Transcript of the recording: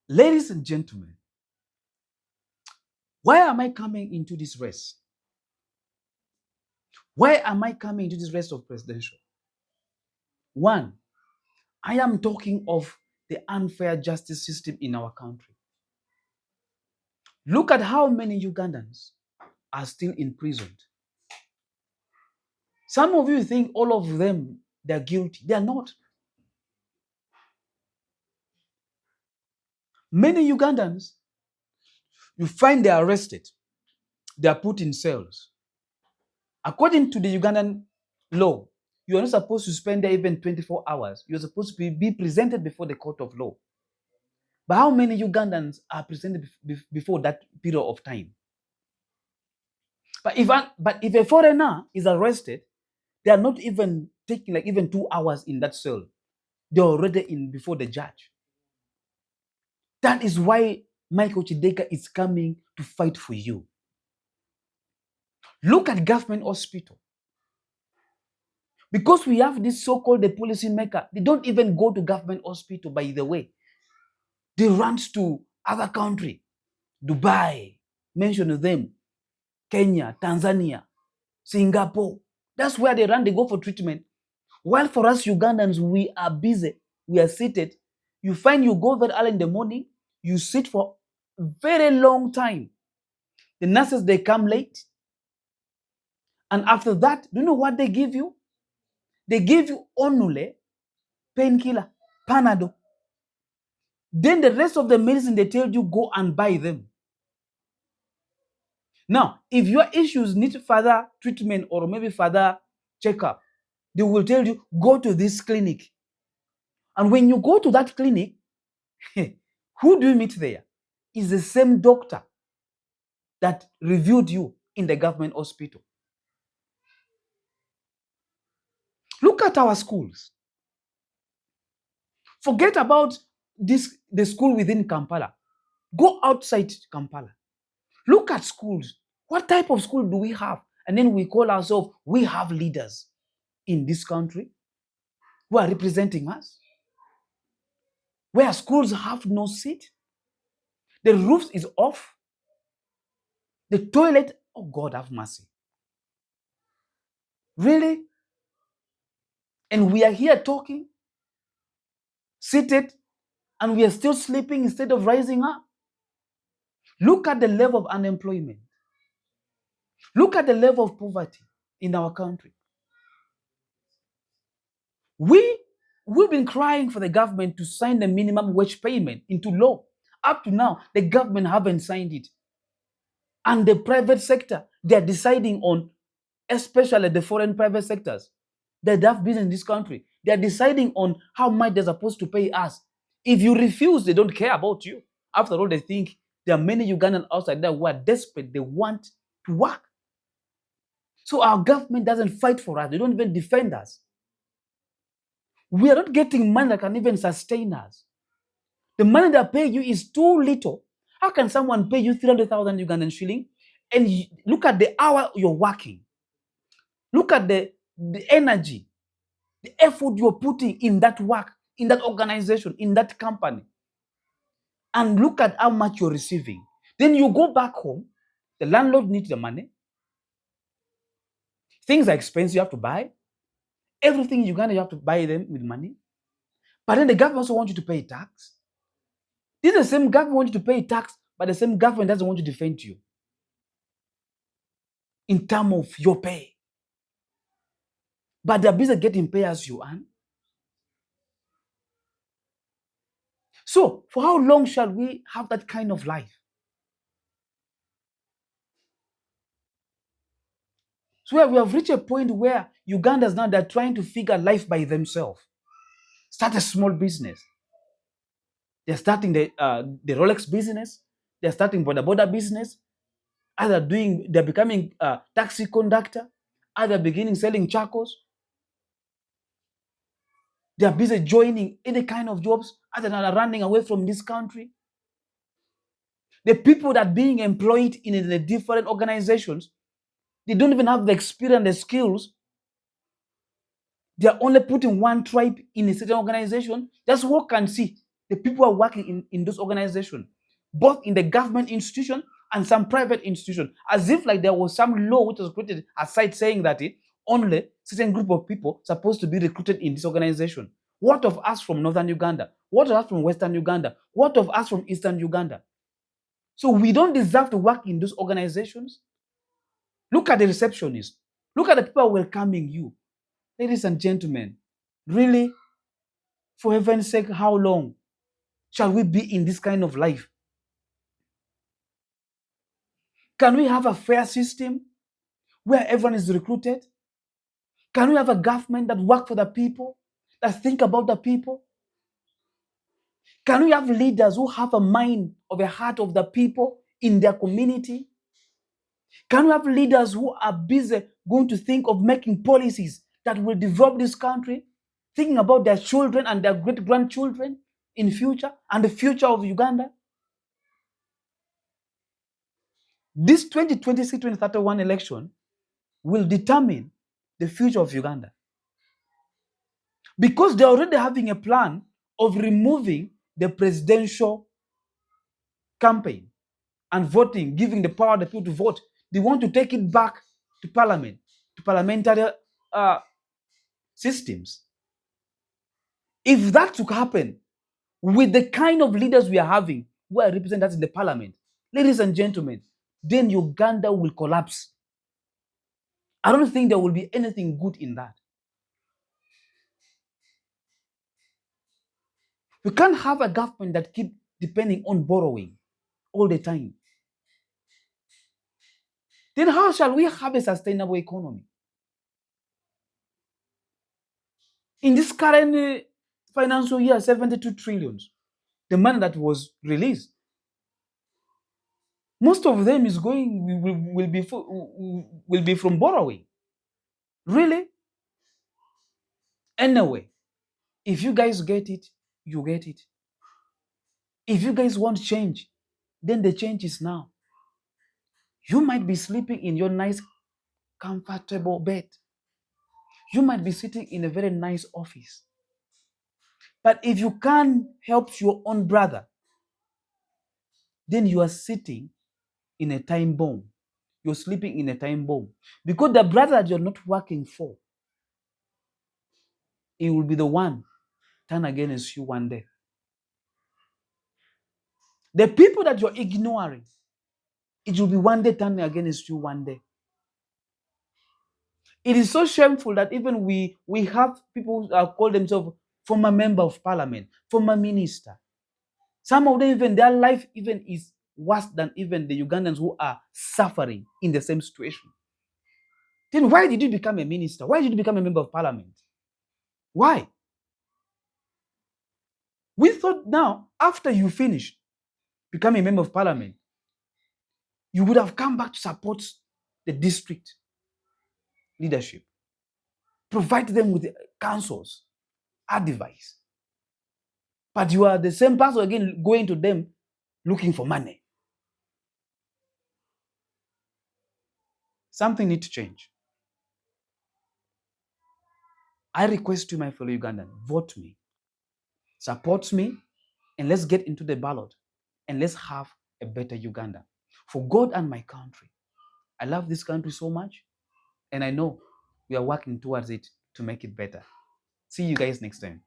Ladies and gentlemen, why am I coming into this race? Why am I coming into this race of presidential? One, I am talking of the unfair justice system in our country. Look at how many Ugandans are still imprisoned. Some of you think all of them, they're guilty. They are not. Many Ugandans, you find they are arrested. They are put in cells. According to the Ugandan law, you are not supposed to spend there even 24 hours. You're supposed to be presented before the court of law. But how many Ugandans are presented before that period of time? But if a foreigner is arrested, they are not even taking like even 2 hours in that cell. They're already in before the judge. That is why Michael Kidega is coming to fight for you. Look at government hospital. Because we have this so-called the policy maker, they don't even go to government hospital, by the way. They run to other country, Dubai, mention them, Kenya, Tanzania, Singapore. That's where they run, they go for treatment. While for us Ugandans, we are busy, we are seated. You find you go very early in the morning, you sit for a very long time. The nurses, they come late. And after that, do you know what they give you? They give you onule, painkiller, Panado. Then the rest of the medicine, they tell you go and buy them. Now, if your issues need further treatment or maybe further checkup, they will tell you go to this clinic. And when you go to that clinic, who do you meet there? Is the same doctor that reviewed you in the government hospital. Look at our schools. Forget about the school within Kampala. Go outside Kampala. Look at schools. What type of school do we have? And then we call ourselves, we have leaders in this country who are representing us. Where schools have no seat. The roof is off. The toilet, oh God have mercy. Really? And we are here talking, seated, and we are still sleeping instead of rising up. Look at the level of unemployment. Look at the level of poverty in our country. We've been crying for the government to sign the minimum wage payment into law. Up to now, the government haven't signed it. And the private sector, they're deciding on, especially the foreign private sectors that have business in this country, they're deciding on how much they're supposed to pay us. If you refuse, they don't care about you. After all, they think there are many Ugandans outside there who are desperate. They want to work. So our government doesn't fight for us. They don't even defend us. We are not getting money that can even sustain us. The money they pay you is too little. How can someone pay you 300,000 Ugandan shilling and look at the hour you're working? Look at the energy, the effort you're putting in that work, in that organization, in that company. And look at how much you're receiving. Then you go back home, the landlord needs the money. Things are expensive, you have to buy. Everything in Uganda, you have to buy them with money. But then the government also wants you to pay tax. This is the same government wants you to pay tax, but the same government doesn't want to defend you in terms of your pay. But they're busy getting pay as you earn. So, for how long shall we have that kind of life? So we have reached a point where Ugandans now, they're trying to figure life by themselves. Start a small business. They're starting the Rolex business. They're starting border business. Either they're becoming a taxi conductor. Either beginning selling charcoals. They're busy joining any kind of jobs. Either they're running away from this country. The people that are being employed in the different organizations, they don't even have the experience, the skills. They're only putting one tribe in a certain organization. Just work and see. the people who are working in those organizations, both in the government institution and some private institution, as if like there was some law which was created aside saying that only certain group of people supposed to be recruited in this organization. What of us from northern Uganda? What of us from western Uganda? What of us from eastern Uganda? So we don't deserve to work in those organizations. Look at the receptionist. Look at the people welcoming you. Ladies and gentlemen, really, for heaven's sake, how long shall we be in this kind of life? Can we have a fair system where everyone is recruited? Can we have a government that works for the people, that think about the people? Can we have leaders who have a mind of a heart of the people in their community? Can we have leaders who are busy going to think of making policies that will develop this country, thinking about their children and their great-grandchildren in future and the future of Uganda? This 2026-2031 election will determine the future of Uganda. Because they're already having a plan of removing the presidential campaign and voting, giving the power to the people to vote. They want to take it back to parliament, to parliamentary systems. If that to happen with the kind of leaders we are having, who are represented in the parliament, ladies and gentlemen, then Uganda will collapse. I don't think there will be anything good in that. We can't have a government that keep depending on borrowing all the time. Then how shall we have a sustainable economy? In this current financial year, 72 trillions, the money that was released, most of them is going will be from borrowing. Really? Anyway, if you guys get it, you get it. If you guys want change, then the change is now. You might be sleeping in your nice, comfortable bed. You might be sitting in a very nice office. But if you can't help your own brother, then you are sitting in a time bomb. You're sleeping in a time bomb. Because the brother that you're not working for, he will be the one turn against you one day. The people that you're ignoring, it will be one day turning against you one day. It is so shameful that even we have people who call themselves former member of parliament, former minister. Some of them, even their life even is worse than even the Ugandans who are suffering in the same situation. Then why did you become a minister? Why did you become a member of parliament? Why? We thought now, after you finish becoming a member of parliament, you would have come back to support the district leadership, provide them with counsels, advice. But you are the same person again going to them looking for money. Something needs to change. I request you, my fellow Ugandan, vote me, support me, and let's get into the ballot and let's have a better Uganda. For God and my country. I love this country so much, and I know we are working towards it to make it better. See you guys next time.